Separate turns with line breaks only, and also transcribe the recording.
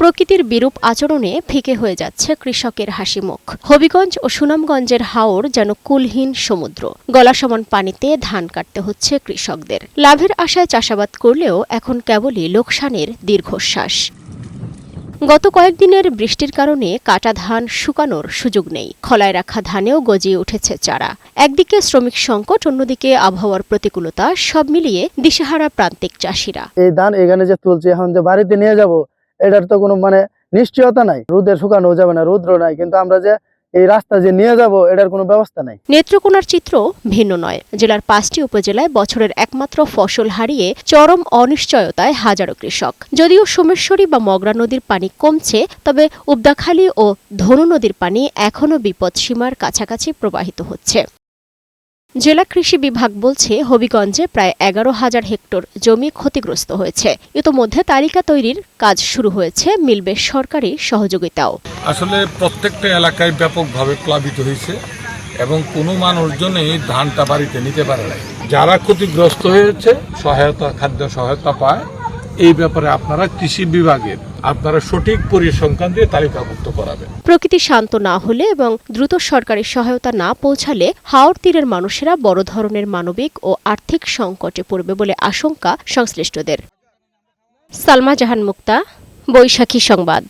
প্রকৃতির বিরূপ আচরণে ফিকে হয়ে যাচ্ছে কৃষকের হাসিমুখ। হবিগঞ্জ ও সুনামগঞ্জের হাওর যেন কুলহীন সমুদ্র। গলাসমান পানিতে ধান কাটতে হচ্ছে কৃষকদের। লাভের আশায় চাষাবাদ করলেও এখন কেবলই লোকসানের দীর্ঘশ্বাস। গত কয়েকদিনের বৃষ্টির কারণে কাটা ধান শুকানোর সুযোগ নেই। খলায় রাখা ধানেও গজিয়ে উঠেছে চারা। একদিকে শ্রমিক সংকট, অন্যদিকে আবহাওয়ার প্রতিকূলতা, সব মিলিয়ে দিশেহারা প্রান্তিক চাষিরা।
এই ধান এখানে যে তুলছে, এখন যে বাড়িতে নিয়ে যাব, এটার তো কোনো নিশ্চয়তা নাই। রোদে শুকানো যাবে না, রৌদ্র নাই, কিন্তু আমরা যে এই রাস্তা যে নিয়ে যাব, এটার কোনো ব্যবস্থা নাই।
নেত্রকোনার চিত্র ভিন্ন নয়। জেলার ৫টি উপজেলায় বছরের একমাত্র ফসল হারিয়ে চরম অনিশ্চয়তায় হাজারো কৃষক। যদিও সোমেশ্বরী বা মগরা নদীর পানি কমছে, তবে উবদাখালী ও ধনু নদীর পানি এখনও বিপদসীমার কাছাকাছি প্রবাহিত হচ্ছে। জেলা কৃষি বিভাগ বলছে, হবিগঞ্জে প্রায় ১১,০০০ হেক্টর জমি ক্ষতিগ্রস্ত হয়েছে। ইতোমধ্যে তালিকা তৈরির কাজ শুরু হয়েছে, মিলবে সরকারি সহযোগিতাও।
আসলে প্রত্যেকটা এলাকায় ব্যাপকভাবে প্লাবিত হয়েছে এবং কোনো মানুষজনই ধানটা বাড়িতে নিতে পারে নাই। যারা ক্ষতিগ্রস্ত হয়েছে খাদ্য সহায়তা পায়। এই ব্যাপারে আপনারা কৃষি বিভাগের সঠিক পরিসংখ্যান দিয়ে তালিকাভুক্ত করাবেন।
প্রকৃতি শান্ত না হলে এবং দ্রুত সরকারি সহায়তা না পৌঁছালে হাওর তীরের মানুষেরা বড় ধরনের মানবিক ও আর্থিক সংকটে পড়বে বলে আশঙ্কা সংশ্লিষ্টদের। সালমা জাহান মুক্তা, বৈশাখী সংবাদ।